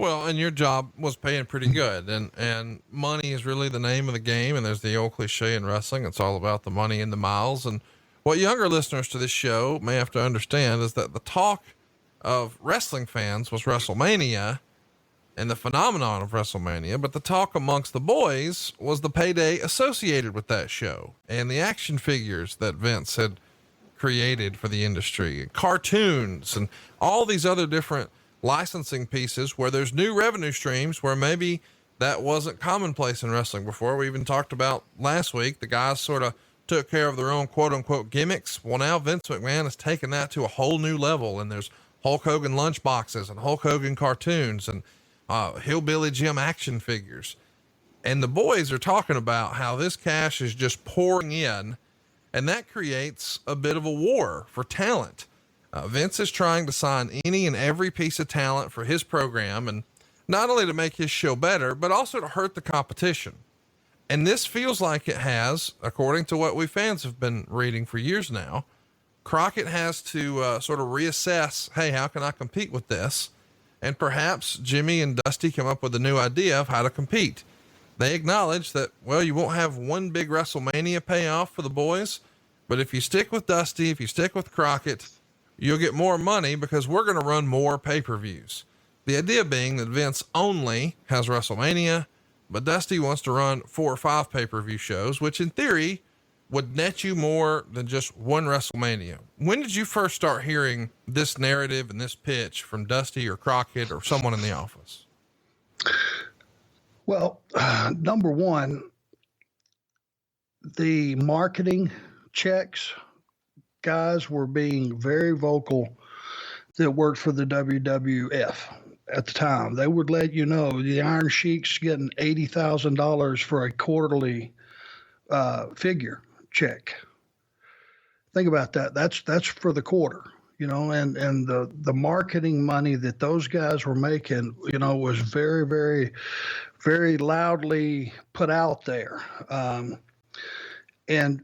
Well, and your job was paying pretty good, and money is really the name of the game. And there's the old cliche in wrestling. It's all about the money and the miles. And what younger listeners to this show may have to understand is that the talk of wrestling fans was WrestleMania and the phenomenon of WrestleMania, but the talk amongst the boys was the payday associated with that show and the action figures that Vince had created for the industry, and cartoons and all these other different licensing pieces where there's new revenue streams where maybe that wasn't commonplace in wrestling before. We even talked about last week, the guys sort of took care of their own quote unquote gimmicks. Well, now Vince McMahon has taken that to a whole new level, and there's Hulk Hogan lunchboxes and Hulk Hogan cartoons and Hillbilly Jim action figures. And the boys are talking about how this cash is just pouring in, and that creates a bit of a war for talent. Vince is trying to sign any and every piece of talent for his program, and not only to make his show better, but also to hurt the competition. And this feels like it has, according to what we fans have been reading for years now, Crockett has to sort of reassess, hey, how can I compete with this? And perhaps Jimmy and Dusty come up with a new idea of how to compete. They acknowledge that, well, you won't have one big WrestleMania payoff for the boys, but if you stick with Dusty, if you stick with Crockett, you'll get more money because we're going to run more pay-per-views. The idea being that Vince only has WrestleMania, but Dusty wants to run 4 or 5 pay-per-view shows, which in theory would net you more than just one WrestleMania. When did you first start hearing this narrative and this pitch from Dusty or Crockett or someone in the office? Well, number one, the marketing checks, guys were being very vocal that worked for the WWF at the time. They would let you know the Iron Sheik's getting $80,000 for a quarterly figure check. Think about that. That's for the quarter, and the marketing money that those guys were making, was very, very, very loudly put out there. And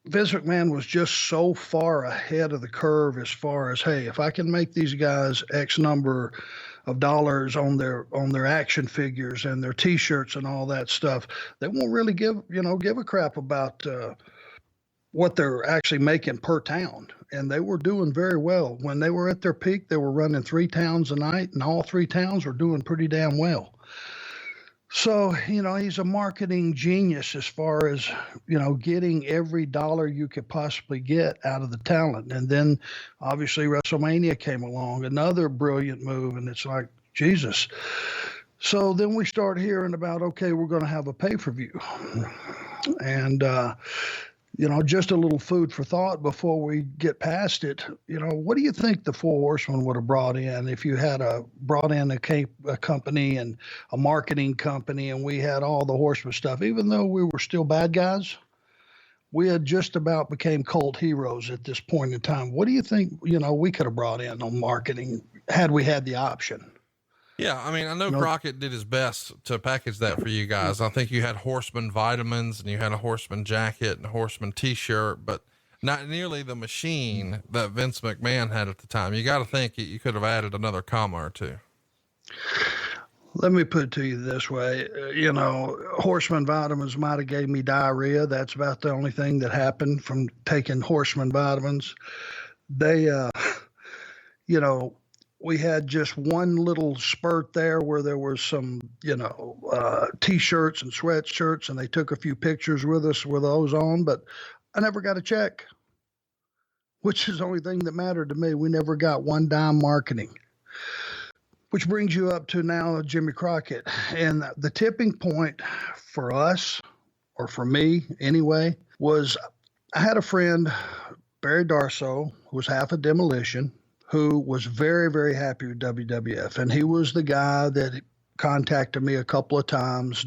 Vince McMahon was just so far ahead of the curve as far as, hey, if I can make these guys X number of dollars on their action figures and their T-shirts and all that stuff, they won't really give a crap about what they're actually making per town. And they were doing very well. When they were at their peak, they were running 3 towns a night, and all 3 towns were doing pretty damn well. So, he's a marketing genius as far as, getting every dollar you could possibly get out of the talent. And then obviously WrestleMania came along, another brilliant move. And it's like, Jesus. So then we start hearing about, okay, we're going to have a pay-per-view. And, just a little food for thought before we get past it. What do you think the Four Horsemen would have brought in if you had brought in a company and a marketing company, and we had all the Horseman stuff? Even though we were still bad guys, we had just about became cult heroes at this point in time. What do you think, we could have brought in on marketing had we had the option? Yeah, I mean, I know Crockett did his best to package that for you guys. I think you had Horseman vitamins and you had a Horseman jacket and a Horseman t-shirt, but not nearly the machine that Vince McMahon had at the time. You got to think you could have added another comma or two. Let me put it to you this way. Horseman vitamins might have gave me diarrhea. That's about the only thing that happened from taking Horseman vitamins. They, we had just one little spurt there where there was some, T-shirts and sweatshirts, and they took a few pictures with us with those on, but I never got a check, which is the only thing that mattered to me. We never got one dime marketing, which brings you up to now Jimmy Crockett. And the tipping point for us, or for me anyway, was I had a friend, Barry Darso, who was half a Demolition, who was very, very happy with WWF. And he was the guy that contacted me a couple of times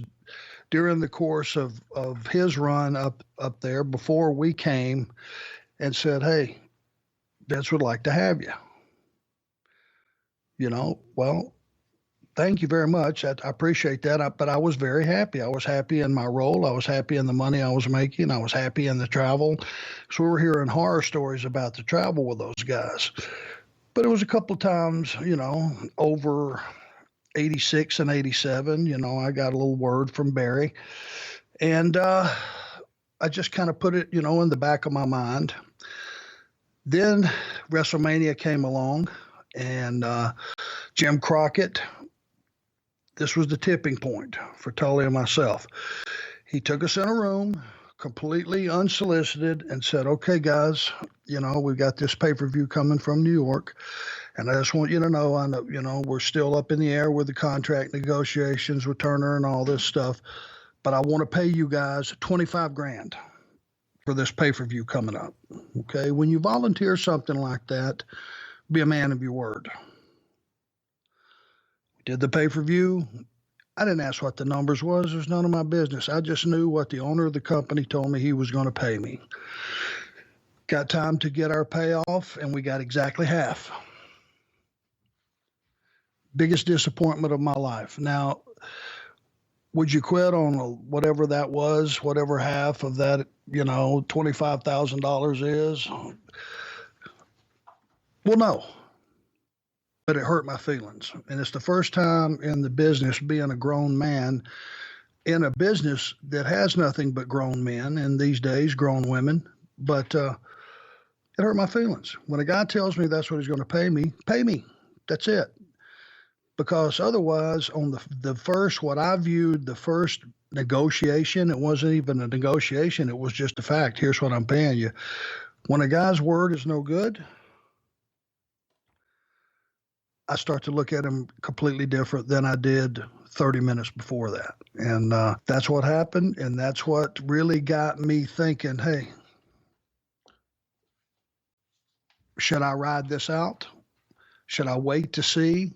during the course of his run up there before we came and said, hey, Vince would like to have you. Well, thank you very much. I appreciate that. But I was very happy. I was happy in my role. I was happy in the money I was making. I was happy in the travel. So we were hearing horror stories about the travel with those guys. But it was a couple of times, over 86 and 87, I got a little word from Barry. And I just kind of put it, in the back of my mind. Then WrestleMania came along, and Jim Crockett, this was the tipping point for Tully and myself. He took us in a room, completely unsolicited, and said, okay, guys, we've got this pay-per-view coming from New York, and I just want you to know, I know, we're still up in the air with the contract negotiations with Turner and all this stuff, but I want to pay you guys $25,000 for this pay-per-view coming up. Okay, when you volunteer something like that, be a man of your word. We did the pay-per-view. I didn't ask what the numbers was. There's none of my business. I just knew what the owner of the company told me he was going to pay me. Got time to get our payoff, and we got exactly half. Biggest disappointment of my life. Now, would you quit on whatever that was, whatever half of that, $25,000 is? Well, no. But it hurt my feelings. And it's the first time in the business, being a grown man in a business that has nothing but grown men, and these days grown women. But it hurt my feelings. When a guy tells me that's what he's going to pay me. That's it. Because otherwise, on the first, what I viewed the first negotiation, it wasn't even a negotiation. It was just a fact. Here's what I'm paying you. When a guy's word is no good, I start to look at him completely different than I did 30 minutes before that. And that's what happened. And that's what really got me thinking, hey, should I ride this out? Should I wait to see?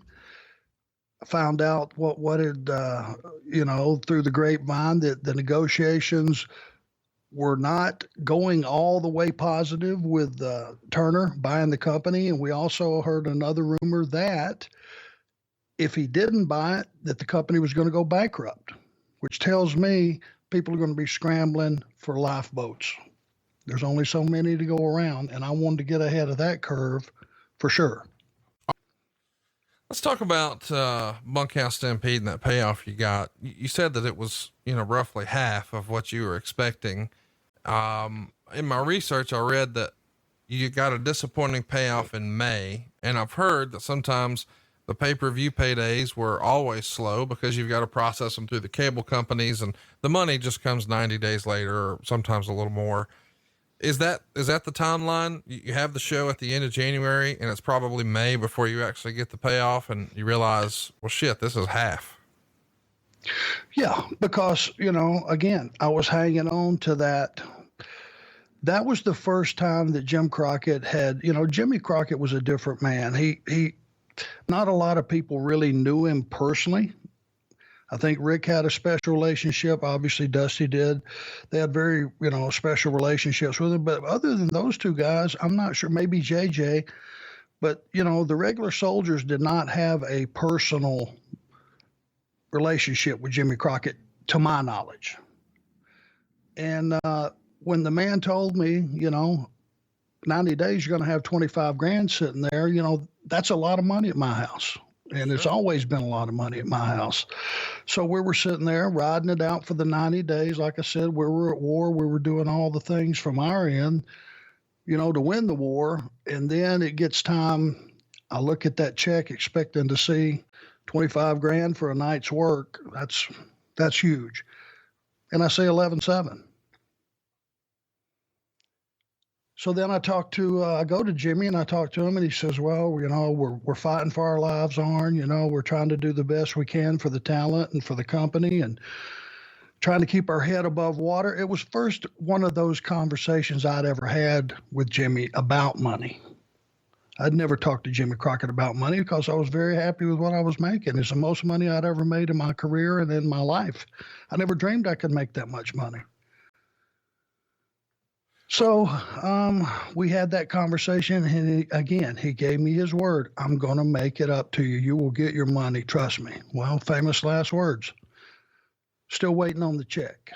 I found out what had, through the grapevine, that the negotiations were not going all the way positive with Turner buying the company. And we also heard another rumor that if he didn't buy it, that the company was going to go bankrupt, which tells me people are going to be scrambling for lifeboats. There's only so many to go around, and I wanted to get ahead of that curve for sure. Let's talk about Bunkhouse Stampede and that payoff you got. You said that it was, roughly half of what you were expecting. In my research, I read that you got a disappointing payoff in May, and I've heard that sometimes the pay-per-view paydays were always slow because you've got to process them through the cable companies, and the money just comes 90 days later, or sometimes a little more. Is that the timeline? You have the show at the end of January, and it's probably May before you actually get the payoff, and you realize, well, shit, this is half. Yeah, because, again, I was hanging on to that. That was the first time that Jim Crockett had, Jimmy Crockett was a different man. He not a lot of people really knew him personally. I think Rick had a special relationship. Obviously, Dusty did. They had very, special relationships with him. But other than those two guys, I'm not sure, maybe JJ. But, the regular soldiers did not have a personal relationship with Jimmy Crockett, to my knowledge. And when the man told me, 90 days, you're going to have $25,000 sitting there, that's a lot of money at my house. And it's always been a lot of money at my house. So we were sitting there riding it out for the 90 days. Like I said, we were at war. We were doing all the things from our end, to win the war. And then it gets time. I look at that check expecting to see $25,000 for a night's work. That's huge. And I say 11.7. So then I go to Jimmy and I talk to him, and he says, well, we're fighting for our lives, Arn. We're trying to do the best we can for the talent and for the company and trying to keep our head above water. It was first one of those conversations I'd ever had with Jimmy about money. I'd never talked to Jimmy Crockett about money because I was very happy with what I was making. It's the most money I'd ever made in my career and in my life. I never dreamed I could make that much money. So we had that conversation, and he gave me his word. I'm going to make it up to you. You will get your money. Trust me. Well, famous last words. Still waiting on the check.